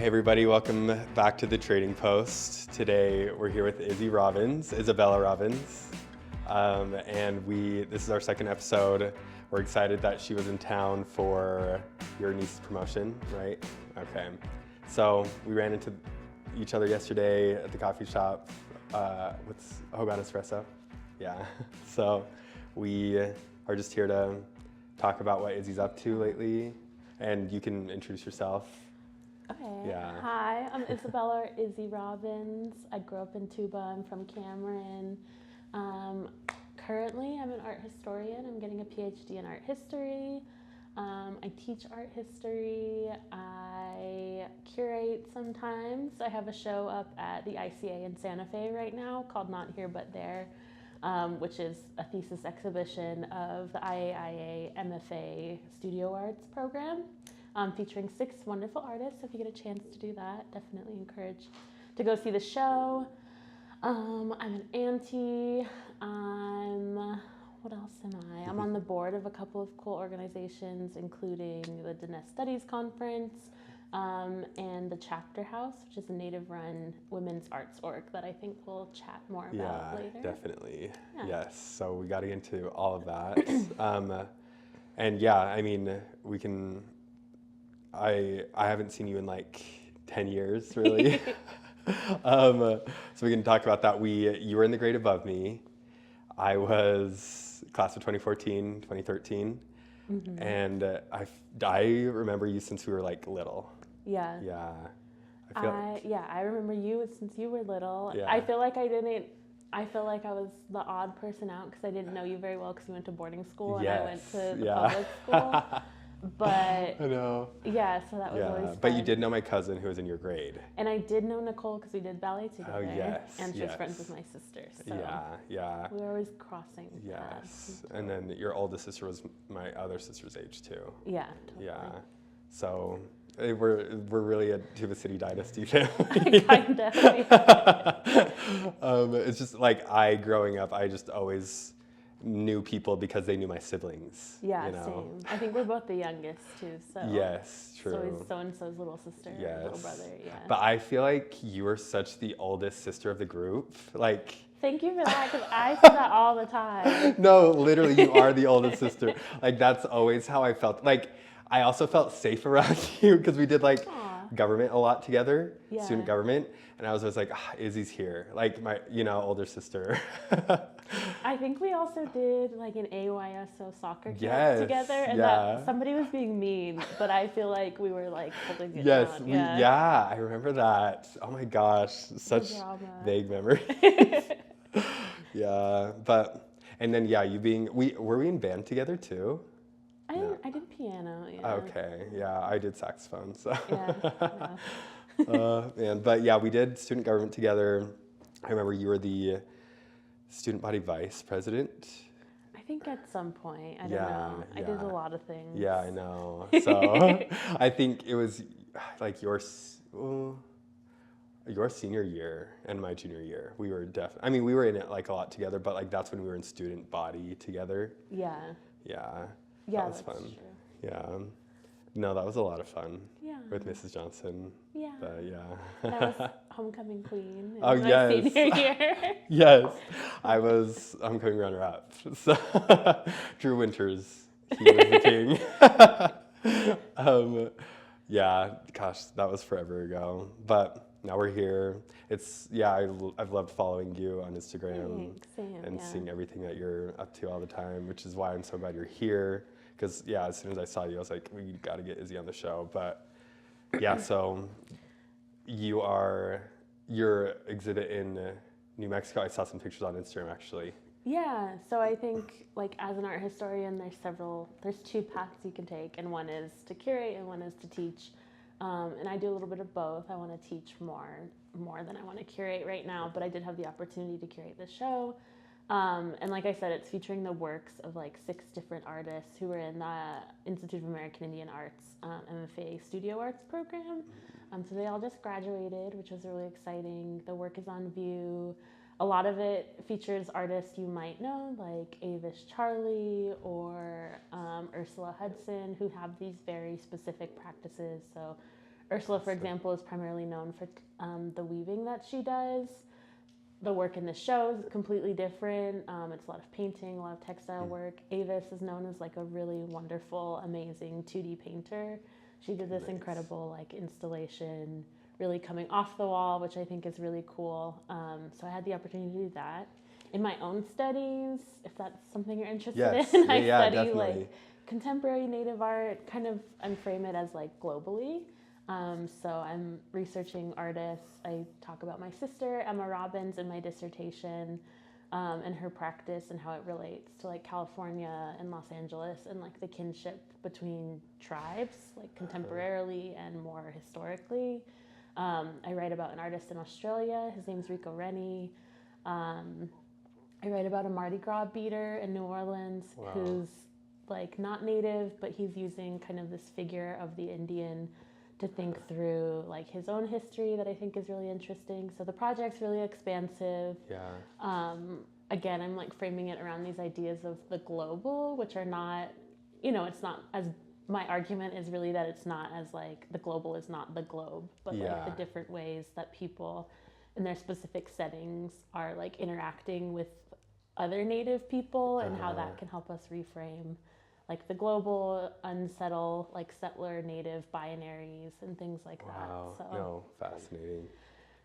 Hey everybody, welcome back to the Trading Post. Today we're here with Isabella Robbins, and this is our second episode. We're excited that she was in town for your niece's promotion, right? Okay, so we ran into each other yesterday at the coffee shop. What's Hogan Espresso? Yeah, so we are just here to talk about what Izzy's up to lately, and you can introduce yourself. Okay. Yeah. Hi, I'm Isabella Robbins. I grew up in Tuba. I'm from Cameron. Currently, I'm an art historian. I'm getting a PhD in art history. I teach art history. I curate sometimes. I have a show up at the ICA in Santa Fe right now called Not Here But There, which is a thesis exhibition of the IAIA MFA Studio Arts program. Featuring 6 wonderful artists. So if you get a chance to do that, definitely encourage to go see the show. I'm an auntie. What else am I? I'm on the board of a couple of cool organizations, including the Diné Studies Conference and the Chapter House, which is a native-run women's arts org that I think we'll chat more about later. Yeah, definitely. Yeah. Yes. So we got to get into all of that. And yeah, I mean, we can. I haven't seen you in like 10 years, really. So we can talk about that. You were in the grade above me. I was class of 2014, 2013. Mm-hmm. And I remember you since we were like little. Yeah. Yeah. I remember you since you were little. Yeah. I feel like I was the odd person out because I didn't know you very well because you went to boarding school and I went to the public school. But I know. Yeah, so that was always fun. But you did know my cousin who was in your grade. And I did know Nicole because we did ballet together. Oh, yes. And she's friends with my sister. So yeah. we were always crossing paths. And then your oldest sister was my other sister's age too. Yeah, totally. Yeah. So we're really a Tuba City dynasty family. Kind of. It's just like growing up, I just always knew people because they knew my siblings. Yeah, you know? Same. I think we're both the youngest too, so. Yes, true. So he's so-and-so's little sister, yes. Little brother, yeah. But I feel like you were such the oldest sister of the group. Like. Thank you for that, because I say that all the time. No, literally, you are the oldest sister. Like, that's always how I felt. Like, I also felt safe around you because we did like government a lot together, student government. And I was always like, Izzy's here, like my, older sister. I think we also did like an AYSO soccer camp together, and that somebody was being mean, but I feel like we were like holding it down. I remember that. Oh my gosh, such vague memory. Yeah, and then were we in band together too? I did piano, yeah. Okay, yeah, I did saxophone, so. Yeah. But yeah, we did student government together. I remember you were the student body vice president. I think at some point, I don't know. I did a lot of things. Yeah, I know. So I think it was like your senior year and my junior year. We were we were in it like a lot together, but like that's when we were in student body together. Yeah. Yeah. Yeah, that was fun. True. Yeah. No, that was a lot of fun. Yeah. With Mrs. Johnson. Yeah. Yeah. That was homecoming queen. Oh, yes. My senior year. Yes. I was homecoming runner-up. So Drew Winters, he was the king. Yeah, gosh, that was forever ago. But now we're here. I've loved following you on Instagram. Thanks, seeing everything that you're up to all the time, which is why I'm so glad you're here. Because, as soon as I saw you, I was like, we got to get Izzy on the show. But, so your exhibit in New Mexico, I saw some pictures on Instagram, actually. Yeah, so I think, like, as an art historian, there's 2 paths you can take, and one is to curate and one is to teach. And I do a little bit of both. I want to teach more than I want to curate right now, but I did have the opportunity to curate the show. And like I said, it's featuring the works of like 6 different artists who were in the Institute of American Indian Arts MFA Studio Arts program. So they all just graduated, which was really exciting. The work is on view. A lot of it features artists you might know, like Avish Charlie or Ursula Hudson, who have these very specific practices. So Ursula, for example, is primarily known for the weaving that she does. The work in the show is completely different. It's a lot of painting, a lot of textile work. Avis is known as like a really wonderful, amazing 2D painter. She did this incredible like installation, really coming off the wall, which I think is really cool. So I had the opportunity to do that. In my own studies, if that's something you're interested in, I study definitely. like contemporary Native art, kind of, and frame it as like globally. So I'm researching artists. I talk about my sister, Emma Robbins, in my dissertation, and her practice and how it relates to like California and Los Angeles and like the kinship between tribes, like contemporarily and more historically. I write about an artist in Australia. His name's Rico Rennie. I write about a Mardi Gras beater in New Orleans who's like not native, but he's using kind of this figure of the Indian to think through like his own history that I think is really interesting. So the project's really expansive. Again, I'm like framing it around these ideas of the global, which are not, it's not as, my argument is really that it's not as like the global is not the globe, but like the different ways that people in their specific settings are like interacting with other Native people and how that can help us reframe like the global, unsettled, like settler Native binaries and things like that. So. No, fascinating.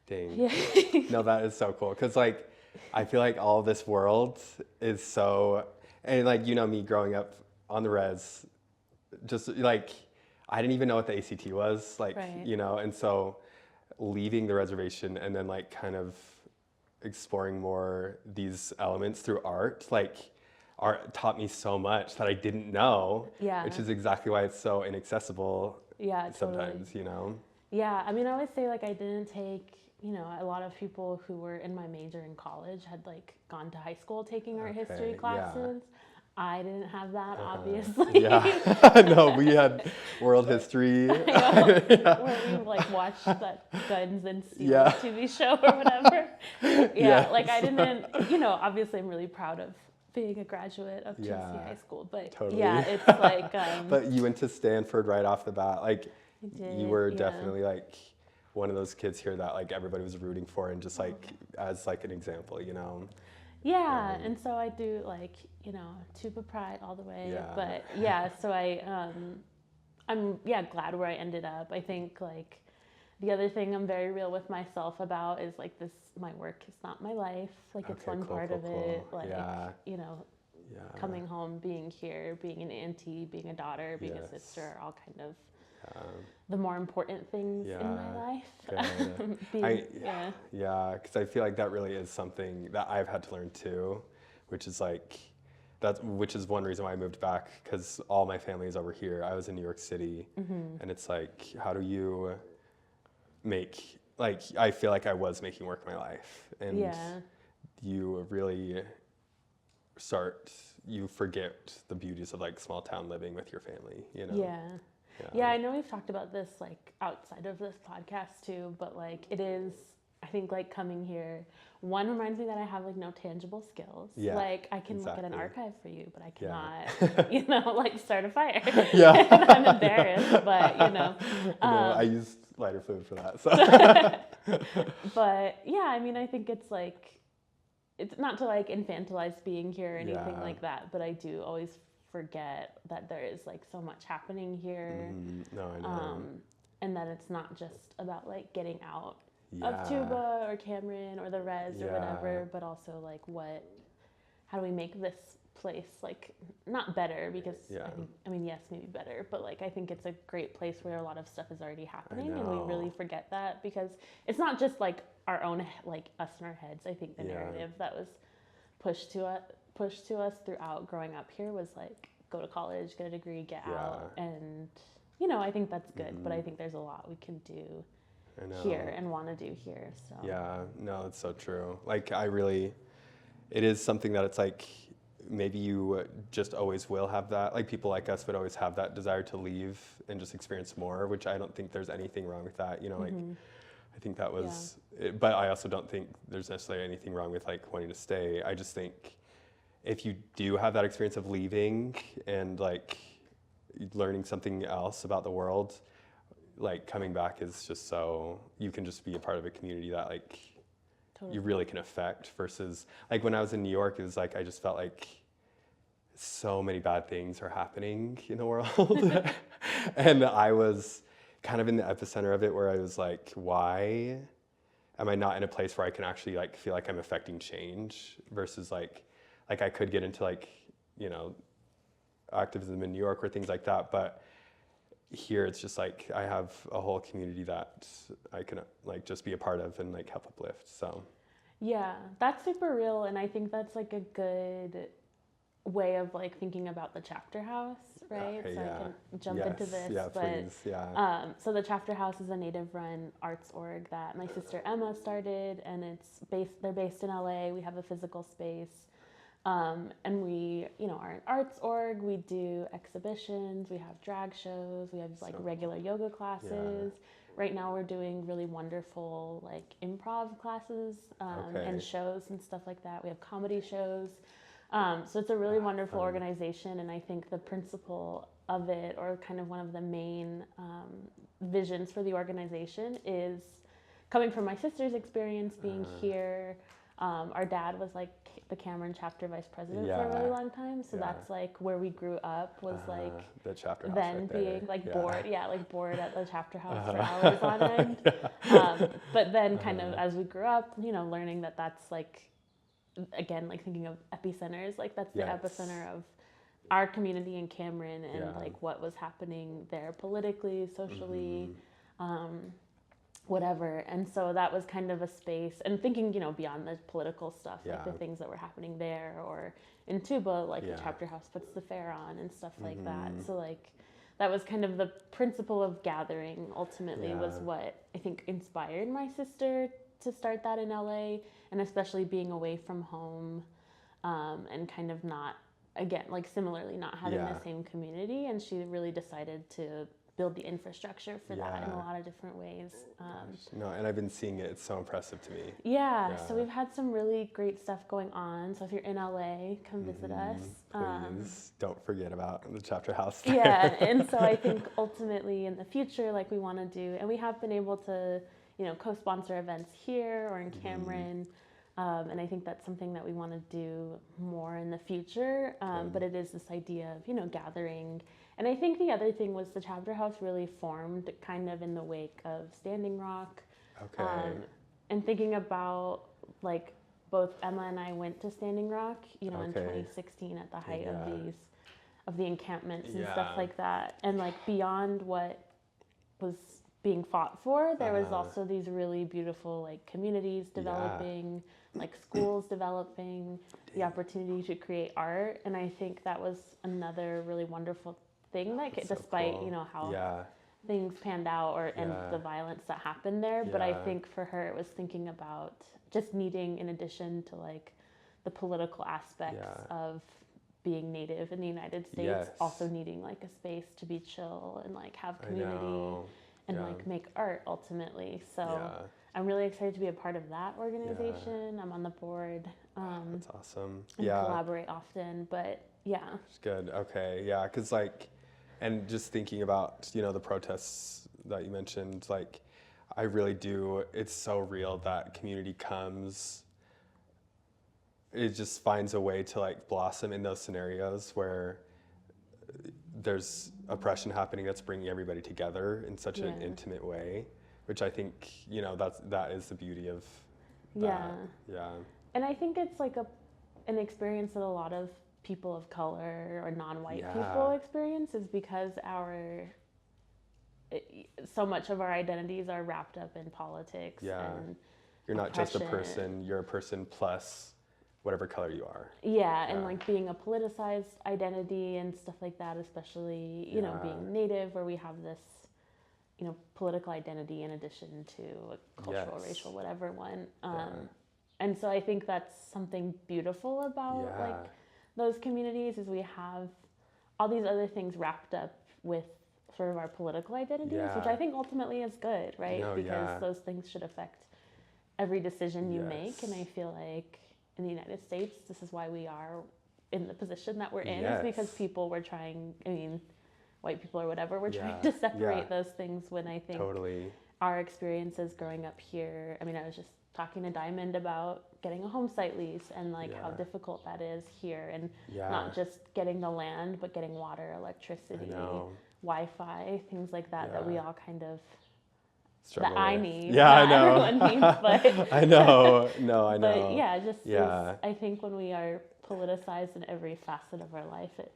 Dang. No, that is so cool. Cause like, I feel like all this world is so, and like, me growing up on the res, just like, I didn't even know what the ACT was, like, and so leaving the reservation and then like kind of exploring more these elements through art, like art taught me so much that I didn't know, which is exactly why it's so inaccessible sometimes, Yeah, I mean, I always say like I didn't take, a lot of people who were in my major in college had like gone to high school taking art history classes. I didn't have that, obviously. No, we had world history. Where we like watched that Guns and Steel TV show or whatever. Like I didn't, obviously I'm really proud of being a graduate of TC High School, but it's like. But you went to Stanford right off the bat. Like you were definitely like one of those kids here that like everybody was rooting for and just like as like an example, Yeah, and so I do like, Tuba pride all the way. But so I'm glad where I ended up. I think like the other thing I'm very real with myself about is like my work is not my life. Like it's one part of it. Like, coming home, being here, being an auntie, being a daughter, being a sister are all kind of the more important things in my life. Because I feel like that really is something that I've had to learn too, which is like, which is one reason why I moved back, because all my family is over here. I was in New York City, and it's like, how do you make, like, I feel like I was making work my life, and you really you forget the beauties of like small town living with your family, Yeah, I know we've talked about this like outside of this podcast too, but like it is, I think like coming here, one reminds me that I have like no tangible skills. Like I can look at an archive for you, but I cannot, like start a fire. And I'm embarrassed, but no, I used lighter fluid for that. So. But yeah, I mean, I think it's like, it's not to like infantilize being here or anything like that, but I do always forget that there is like so much happening here. No, I know. And that it's not just about like getting out of Tuba or Cameron or the res or whatever, but also like how do we make this place like not better, because I mean yes, maybe better, but like I think it's a great place where a lot of stuff is already happening, and we really forget that because it's not just like our own, like us in our heads. I think the narrative that was pushed to us throughout growing up here was like, go to college, get a degree, get out. And, I think that's good, but I think there's a lot we can do here and want to do here. So. Yeah, no, it's so true. Like it is something that it's like, maybe you just always will have that, like people like us would always have that desire to leave and just experience more, which I don't think there's anything wrong with that, like I think that was, but I also don't think there's necessarily anything wrong with like wanting to stay. I just think if you do have that experience of leaving and like learning something else about the world, like coming back is just so, you can just be a part of a community that like Totally. you really can affect, versus like when I was in New York, it was like, I just felt like so many bad things are happening in the world. And I was kind of in the epicenter of it, where I was like, why am I not in a place where I can actually like feel like I'm affecting change, versus like I could get into like, you know, activism in New York or things like that, but here it's just like I have a whole community that I can like just be a part of and like help uplift. So Yeah, that's super real, and I think that's like a good way of like thinking about the chapter house, right? okay, So yeah. I can jump Yes, into this, yeah, but please, yeah. so the chapter house is a native-run arts org that my sister Emma started, and they're based in LA. We have a physical space, and we, you know, are an arts org. We do exhibitions, we have drag shows, we have like So regular yoga classes. Yeah. Right now we're doing really wonderful like improv classes Okay. and shows and stuff like that. We have comedy shows. So it's a really wonderful fun. organization, and I think the principle of it, or kind of one of the main visions for the organization, is coming from my sister's experience being here. Our dad was like the Cameron chapter vice president for a Yeah. really long time, so Yeah. that's like where we grew up, was like the chapter house then right there. being like Yeah. bored at the chapter house for Uh-huh. hours on end. But then kind of as we grew up, you know, learning that that's like, again, like thinking of epicenters, like that's the Yes. epicenter of our community in Cameron, and Yeah. like what was happening there politically, socially, Mm-hmm. whatever. And so that was kind of a space, and thinking, you know, beyond the political stuff, like the Yeah. things that were happening there, or in Tuba, like Yeah. the chapter house puts the fair on and stuff like that. Mhm. So like that was kind of the principle of gathering, ultimately, was Yeah. what I think inspired my sister to start that in LA, and especially being away from home, and kind of not, again, like similarly not having Yeah. the same community. And she really decided to build the infrastructure for that in a Yeah. lot of different ways. No, and I've been seeing it. It's so impressive to me. Yeah, so Yeah. we've had some really great stuff going on. So if you're in LA, come visit us. Please don't forget about the chapter house. Yeah, and so I think ultimately in the future, like we want to do, and we have been able to, you know, co-sponsor events here or in Cameron. And I think that's something that we want to do more in the future. But it is this idea of, you know, gathering. And I think the other thing was the chapter house really formed kind of in the wake of Standing Rock. Okay. And thinking about, like, both Emma and I went to Standing Rock, you know, in Okay. 2016 at the height Yeah. of the encampments and Yeah. stuff like that. And like beyond what was being fought for, there was also these really beautiful like communities developing, like schools developing, the opportunity to create art. And I think that was another really wonderful thing, like That's so despite, cool. you know, how Yeah. things panned out, or and Yeah. the violence that happened there. But I Yeah. think for her it was thinking about just needing, in addition to like the political aspects Yeah. of being Native in the United States, Yes. also needing like a space to be chill and like have I community know. and Yeah. like make art ultimately. So Yeah. I'm really excited to be a part of that organization. I'm on the board, That's awesome. and Yeah. collaborate often, but yeah. It's good. Okay. Yeah. Because like, and just thinking about, you know, the protests that you mentioned, like, I really do. It's so real that community comes. It just finds a way to like blossom in those scenarios where there's oppression happening that's bringing everybody together in such an Yeah. intimate way, which I think, you know, that is the beauty of that. Yeah. Yeah. And I think it's like an experience that a lot of people of color or non-white Yeah. people experience, is because so much of our identities are wrapped up in politics. Yeah. And You're not just a oppression. person, you're a person plus whatever color you are. yeah, and Yeah. like being a politicized identity and stuff like that, especially, you know, Yeah. being Native, where we have this, you know, political identity in addition to a cultural, Yes. racial, whatever one. Yeah. And so I think that's something beautiful about Yeah. like those communities, is we have all these other things wrapped up with sort of our political identities, which Yeah. I think ultimately is good, right? No, Because yeah. those things should affect every decision you make. And I Yes. feel like in the United States, this is why we are in the position that we're in, Yes. is because people were trying, I mean, white people or whatever. We're Yeah. trying to separate Yeah. those things when I think Totally. our experiences growing up here. I mean, I was just talking to Diamond about getting a home site lease and like how Yeah. difficult that is here, and Yeah. not just getting the land, but getting water, electricity, I know. Wi-Fi, things like that that we Yeah. all kind of Struggle that I with. need. Yeah, I not know. everyone needs, but I know. No, I know. but yeah, just Yeah. is, I think when we are politicized in every facet of our life, it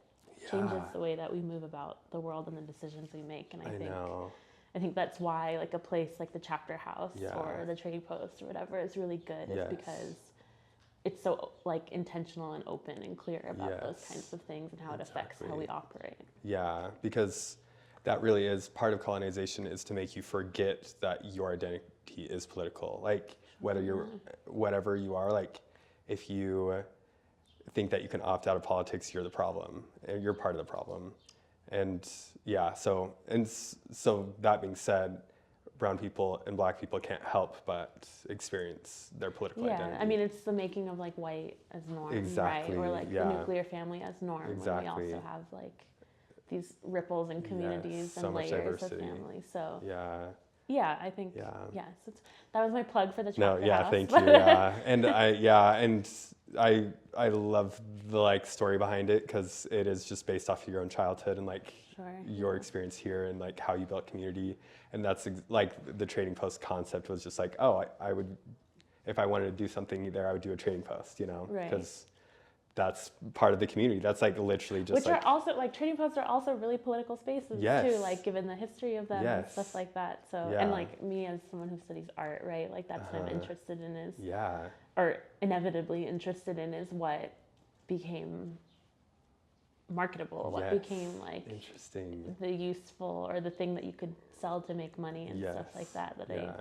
changes Yeah. the way that we move about the world and the decisions we make. And I know. I think that's why like a place like the Chapter House Yeah. or the Trading Post or whatever is really good, is Yes. because it's so like intentional and open and clear about those Yes. kinds of things and how it affects how Exactly. we operate. Yeah, because that really is part of colonization, is to make you forget that your identity is political. Like whether you're whatever you are, like if you think that you can opt out of politics, you're the problem. You're part of the problem. And yeah, so that being said, brown people and black people can't help but experience their political Yeah, identity. I mean, it's the making of like white as norm, Exactly, right? Or like yeah. the nuclear family as norm, Exactly. when we also have like these ripples in communities so and much layers of diversity. family. So Yeah. yeah, I think Yeah. yes, that was my plug for the No, Chapter yeah, House. thank you. Yeah, and I love the like story behind it, because it is just based off of your own childhood and like Sure, your experience here and like how you built community. And that's like the Trading Post concept was just like, oh, I would, if I wanted to do something there, I would do a Trading Post, you know, Right. because that's part of the community. That's like literally just Which like, are also like trading posts are also really political spaces Yes. too, like given the history of them and Yes. stuff like that. So Yeah. and like me as someone who studies art, right? Like that's what I'm interested in, is yeah, or inevitably interested in, is what became marketable, what Yes. became like interesting. the useful or the thing that you could sell to make money and stuff like that. That yeah.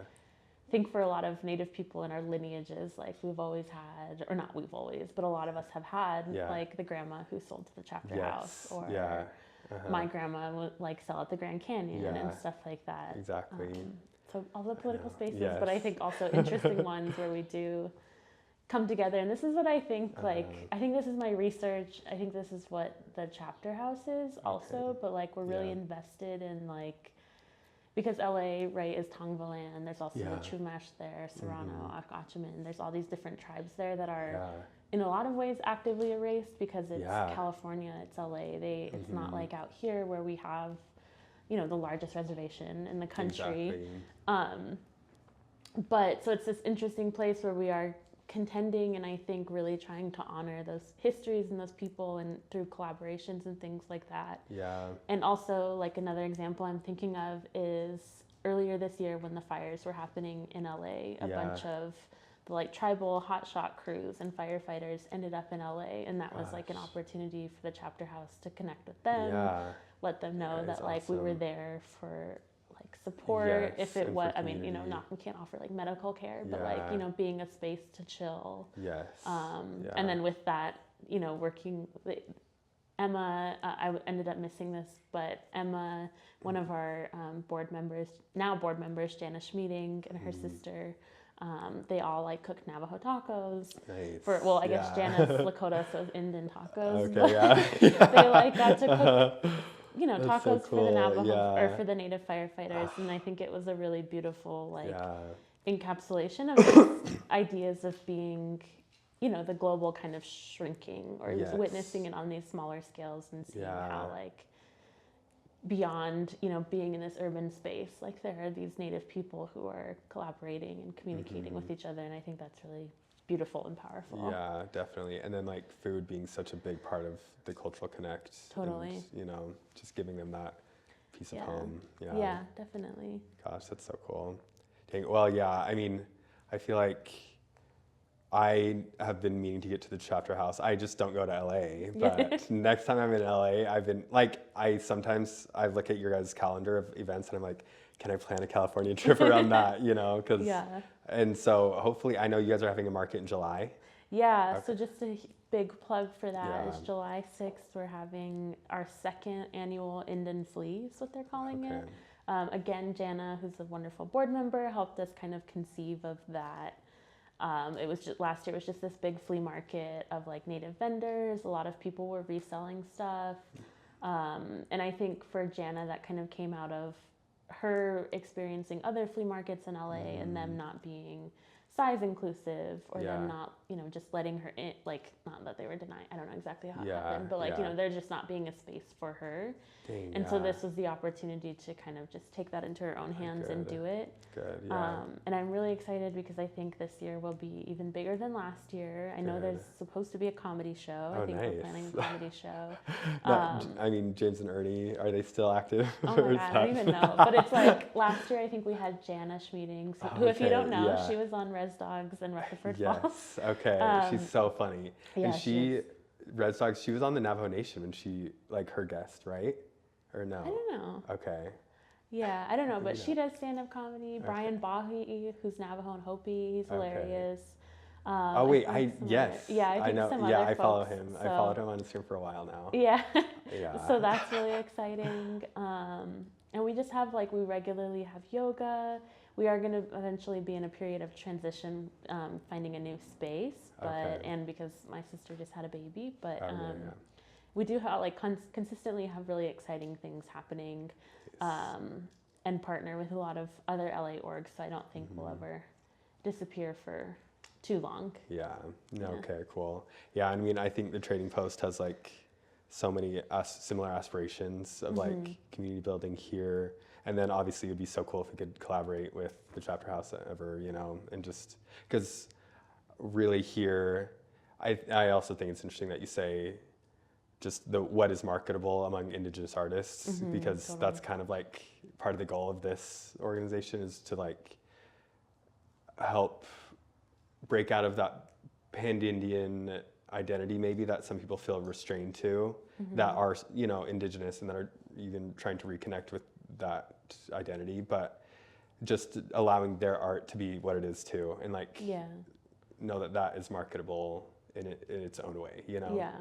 I think for a lot of Native people in our lineages, like we've always had, or not we've always, but a lot of us have had, Yeah. like the grandma who sold to the Chapter Yes. House, or Yeah. my grandma would like sell at the Grand Canyon Yeah. and stuff like that. Exactly. So all the political spaces, Yes. but I think also interesting ones where we do come together. And this is what I think, like, I think this is my research. I think this is what the Chapter House is also, Okay. but like we're really Yeah. invested in like, because LA, right, is Tongvaland. There's also Yeah. the Chumash there, Serrano, Akachaman. There's all these different tribes there that are Yeah. in a lot of ways actively erased because it's Yeah. California, it's LA. It's not like out here where we have, you know, the largest reservation in the country. Exactly. But so it's this interesting place where we are contending, and I think really trying to honor those histories and those people, and through collaborations and things like that. Yeah. And also, like, another example I'm thinking of is earlier this year when the fires were happening in LA, a Yeah. bunch of the like tribal hotshot crews and firefighters ended up in LA, and that was like an opportunity for the Chapter House to connect with them, Yeah. let them know That that is like we were awesome. there for like support, Yes, if it and was, for I mean, you know, community. we can't offer like medical care, but like, Yeah. you know, being a space to chill. Yes. And Yeah. then with that, you know, working with Emma, I ended up missing this, but Emma, one of our now board members, Janice Schmeeding and her sister, they all like cooked Navajo tacos. Nice. I guess Janice Lakota, so Indian tacos. Okay, but yeah. they like got to cook, you know, That's so tacos for the cool, Navajo yeah. or for the Native firefighters, and I think it was a really beautiful like Yeah. encapsulation of these ideas of being, you know, the global kind of shrinking, or Yes. witnessing it on these smaller scales and seeing Yeah. how like beyond, you know, being in this urban space, like there are these Native people who are collaborating and communicating with each other, and I think that's really beautiful and powerful. Yeah, definitely. And then like food being such a big part of the cultural connect. Totally. And, you know, just giving them that piece of Yeah. home. Yeah. Yeah, definitely. Gosh, that's so cool. Dang, well, yeah, I mean, I feel like I have been meaning to get to the Chapter House. I just don't go to LA, but next time I'm in LA, I've been like, I look at your guys' calendar of events and I'm like, can I plan a California trip around that, you know? Yeah. And so hopefully, I know you guys are having a market in July. Yeah, Okay. so just a big plug for that is Yeah. July 6th, we're having our second annual Indian Flea, is what they're calling Okay. it. Again, Jana, who's a wonderful board member, helped us kind of conceive of that. It was just last year. It was just this big flea market of like Native vendors. A lot of people were reselling stuff. And I think for Jana, that kind of came out of her experiencing other flea markets in LA and them not being size inclusive, or them not, just letting her in, like, not that they were denying, I don't know exactly how it happened, but like, there just not being a space for her. Dang, and so this was the opportunity to kind of just take that into her own hands and do it. Good, yeah. And I'm really excited because I think this year will be even bigger than last year. I know there's supposed to be a comedy show. I think we're planning a comedy show. I mean, James and Ernie, are they still active? Oh my God, I don't even know. But it's like, last year I think we had Jana Schmeeding, who, if you don't know, she was on Res Dogs and Rutherford Falls. Okay. She's so funny. Yeah, and Res Dogs, she was on the Navajo Nation when she, like, her guest, right? Or no? I don't know. Okay. Yeah, I don't know, but she does stand-up comedy. Brian Bahi, who's Navajo and Hopi, he's hilarious. Oh wait, yes. Yeah, I think know. some yeah, other I follow folks, him. so. I followed him on Instagram for a while now. Yeah. Yeah. So that's really exciting. And we just have, like, we regularly have yoga. We are going to eventually be in a period of transition, finding a new space, and because my sister just had a baby, but we do have, like, consistently have really exciting things happening, and partner with a lot of other LA orgs, so I don't think we'll ever disappear for too long. Yeah. Okay, cool. Yeah, I mean, I think the Trading Post has, like, so many similar aspirations of like community building here, and then obviously it would be so cool if we could collaborate with the chapter house ever, and just because really here, I also think it's interesting that you say just what is marketable among Indigenous artists, because that's kind of like part of the goal of this organization, is to like help break out of that pan-Indian identity maybe that some people feel restrained to, that are Indigenous and that are even trying to reconnect with that identity, but just allowing their art to be what it is too, and like know that is marketable in its own way, Yeah,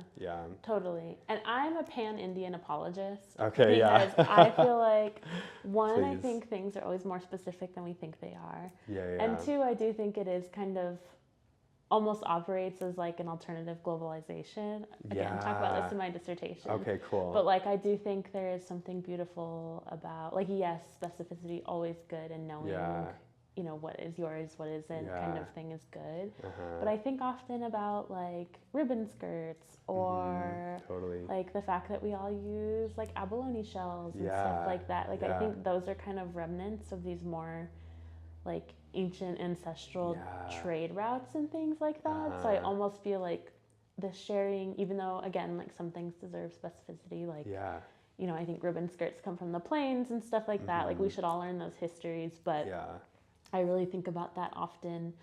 totally. And I'm a pan-Indian apologist. Okay, because I feel like, one, Please. I think things are always more specific than we think they are. Yeah. And two, I do think it is kind of almost operates as like an alternative globalization. Again, talk about this in my dissertation. Okay, cool. But like, I do think there is something beautiful about, like, yes, specificity always good, and knowing, what is yours, what isn't, kind of thing is good. But I think often about like ribbon skirts, or like the fact that we all use like abalone shells and stuff like that. Like, I think those are kind of remnants of these more like ancient ancestral trade routes and things like that. So I almost feel like the sharing, even though again, like, some things deserve specificity, like I think ribbon skirts come from the plains and stuff like that. Like, we should all learn those histories, but I really think about that often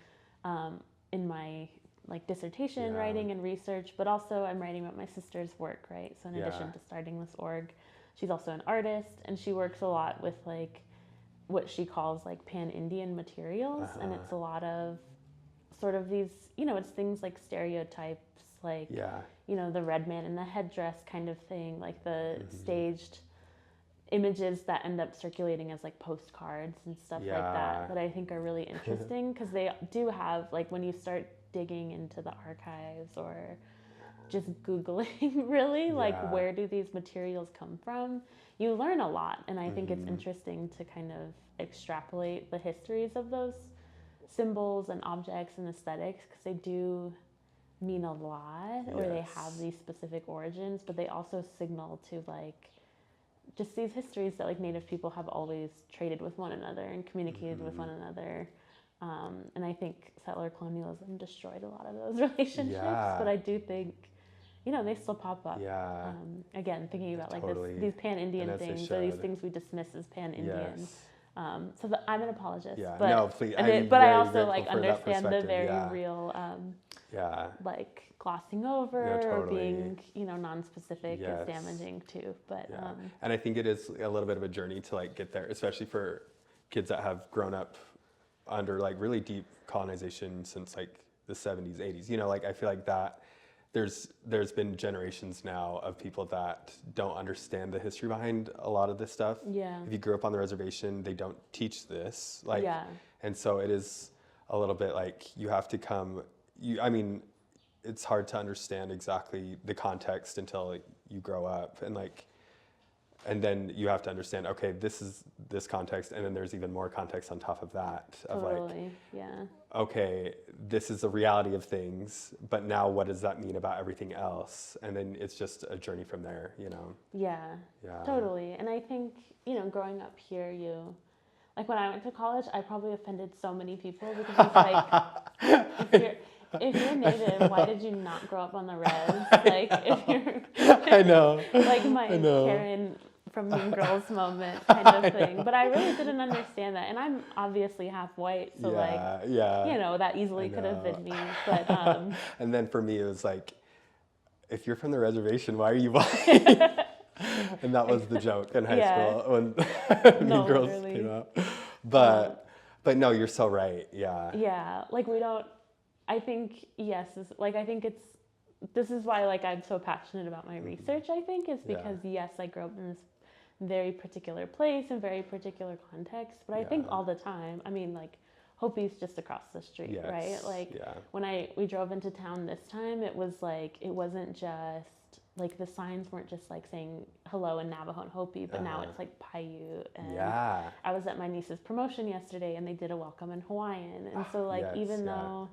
in my like dissertation writing and research, but also I'm writing about my sister's work, right? So in addition to starting this org, she's also an artist, and she works a lot with like what she calls like pan-Indian materials, and it's a lot of sort of these, it's things like stereotypes, like the red man in the headdress kind of thing, like the staged images that end up circulating as like postcards and stuff like that I think are really interesting, because they do have, like, when you start digging into the archives or just Googling really, like, where do these materials come from, you learn a lot. And I think it's interesting to kind of extrapolate the histories of those symbols and objects and aesthetics, because they do mean a lot, or they have these specific origins, but they also signal to like just these histories that like Native people have always traded with one another and communicated with one another. And I think settler colonialism destroyed a lot of those relationships, but I do think, they still pop up. Again, thinking about like these pan-Indian things, or these things we dismiss as pan-Indian. So I'm an apologist, but no, please, but I also like understand the very real, like glossing over or being, non-specific is damaging too. But and I think it is a little bit of a journey to like get there, especially for kids that have grown up under like really deep colonization since like the 70s, 80s. Like, I feel like that there's been generations now of people that don't understand the history behind a lot of this stuff. If you grew up on the reservation, they don't teach this. Like, and so it is a little bit like you have to come. It's hard to understand exactly the context until you grow up, and like and then you have to understand, okay, this is this context, and then there's even more context on top of that. Of Totally. like, Yeah. okay, this is the reality of things, but now what does that mean about everything else? And then it's just a journey from there, you know? Yeah. Yeah. Totally. And I think, you know, growing up here, like when I went to college, I probably offended so many people because it's like, if you're native, why did you not grow up on the res? Like, if you're, I know. like my I know. Karen from Mean Girls moment kind of thing. But I really didn't understand that. And I'm obviously half white, so you know, that easily could have been me. But and then for me, it was like, if you're from the reservation, why are you white? And that was the joke in high school when Mean Girls literally. came out. But no, you're so right. Yeah. Yeah, like we don't. I think this is why like I'm so passionate about my research. I think is because yes, I grew up in this very particular place and very particular context. But I think all the time, I mean, like Hopi's just across the street, right? Like when we drove into town this time, it was like it wasn't just. Like the signs weren't just like saying hello in Navajo and Hopi, but now it's like Paiute. And I was at my niece's promotion yesterday and they did a welcome in Hawaiian. And so like even though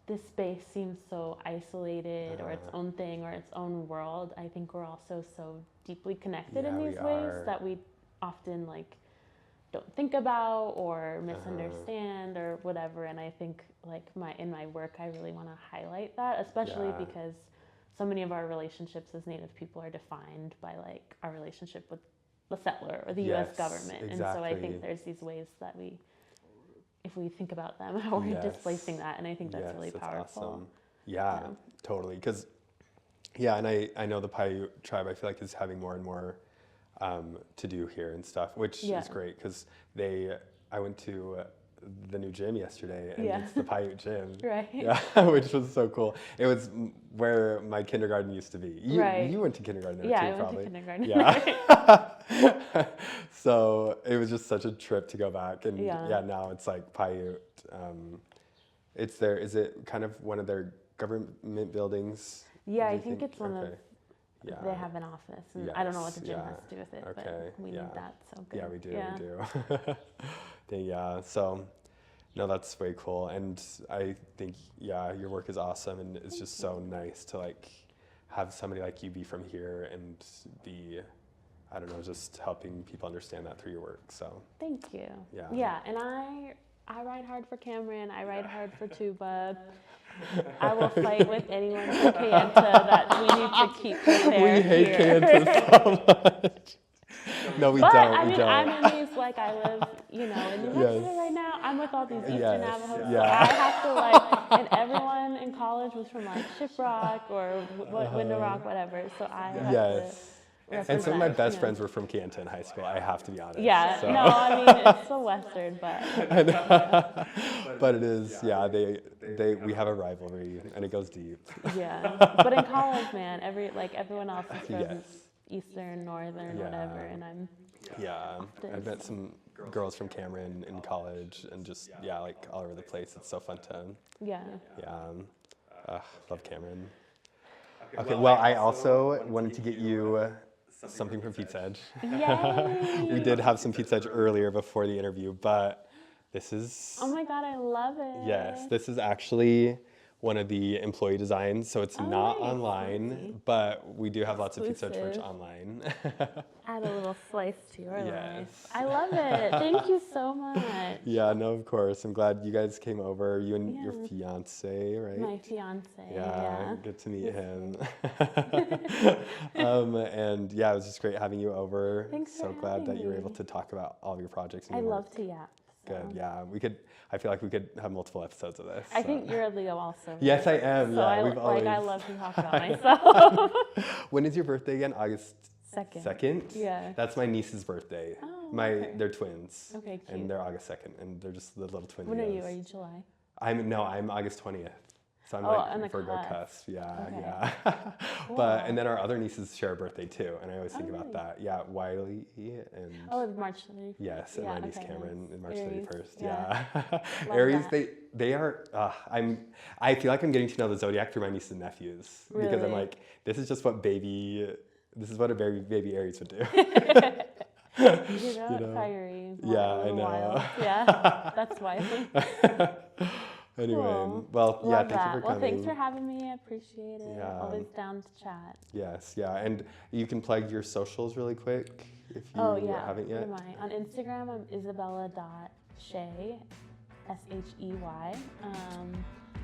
this space seems so isolated or its own thing or its own world, I think we're also so deeply connected in these ways that we often like don't think about or misunderstand or whatever. And I think like in my work I really want to highlight that, especially because so many of our relationships as Native people are defined by like our relationship with the settler or the U.S. government. Exactly. And so I think there's these ways that if we think about them, how we're displacing that. And I think that's really powerful. Awesome. Yeah, totally. Because, and I know the Paiute tribe, I feel like is having more and more to do here and stuff, which is great because I went to the new gym yesterday and it's the Paiute gym. Right. Yeah, which was so cool. It was where my kindergarten used to be. You went to kindergarten there too, probably. Yeah, I went to kindergarten. Yeah. So it was just such a trip to go back. And now it's like Paiute. It's there. Is it kind of one of their government buildings? Yeah, I think it's one of. Yeah. They have an office, and I don't know what the gym has to do with it, but we need that. So good. Yeah, we do. Yeah. So, no, that's very cool, and I think your work is awesome, and it's just so nice to like have somebody like you be from here and be, I don't know, just helping people understand that through your work. So. Thank you. Yeah, and I ride hard for Cameron. I ride hard for Tuba. I will fight with anyone from Kayenta that we need to keep her there. We hate Kayenta so much. No, we don't. I mean, I'm in these, like, I live, in New Mexico right now. I'm with all these Eastern Navajos. So I have to, like, and everyone in college was from, like, Shiprock or Window Rock, whatever. So I have to. And some of my best friends were from Kayenta in high school, I have to be honest. Yeah, so. No, I mean, it's so Western, but. I know. But it is, we have a rivalry, and it goes deep. Yeah, but in college, man, everyone else is from Eastern, Northern, whatever, and I'm. Yeah, I've met some girls from Cameron in college, and just, like, all over the place. It's so fun to. Yeah. Yeah, love Cameron. Okay, well, I also wanted to get you something from Pete's Edge. Yay! We did have some Pete's Edge earlier before the interview, but this is... Oh my God, I love it. Yes, this is actually one of the employee designs, so it's not online, but we do have lots of Pete's Edge merch online. Add a little slice to your life. I love it. Thank you so much. Yeah, no, of course. I'm glad you guys came over. You and your fiance, right? My fiance. Yeah, good to meet him. And it was just great having you over. Thanks so for glad having that you were me. able to talk about all of your projects. And I your love work. to yap. So. Good, yeah. I feel like we could have multiple episodes of this. I think you're a Leo also. Yes, I am. So yeah, I love to talk about myself. When is your birthday again? August 2nd. 2nd? Yeah. That's my niece's birthday. Oh, They're twins. Okay, cute. And they're August 2nd, and they're just the little twin. When are you? Are you July? I'm August 20th. So I'm on the Virgo cusp. Yeah, okay. yeah. Cool. And then our other nieces share a birthday too, and I always think about that. Yeah, Wiley and March 31st. Yes, and my niece Cameron in March Aries. 31st. Yeah. Aries, they are. I feel like I'm getting to know the zodiac through my nieces and nephews because I'm like, this is just what baby This is what a baby Aries would do. Fiery. Yeah, I know. Wild. Yeah, that's why. Anyway, Cool. well, yeah, Love thank you that. for Well, coming. thanks for having me. I appreciate it. Yeah. Always down to chat. Yes, yeah, and you can plug your socials really quick if you haven't yet. Who am I? On Instagram, I'm isabella.shey, S-H-E-Y.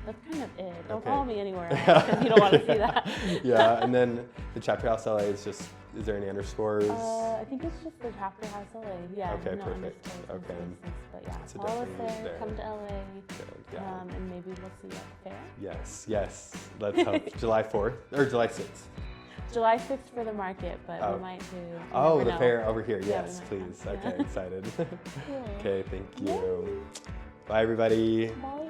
That's kind of it. Don't follow me anywhere else because you don't want to see that. Yeah, and then the Chapter House LA is just, is there any underscores? I think it's just the Chapter House LA. Yeah, Okay, no perfect. underscores, Okay. spaces, but yeah, So follow us definitely there, there. come to LA, Good, yeah. and maybe we'll see you at the fair. Yes. Let's hope. July 4th, or July 6th. July 6th for the market, but we might do. Oh, never the know. fair over here. Yeah, Yes, we might please. know. Okay, Yeah. excited. Cool. Okay, thank you. Bye, everybody. Bye.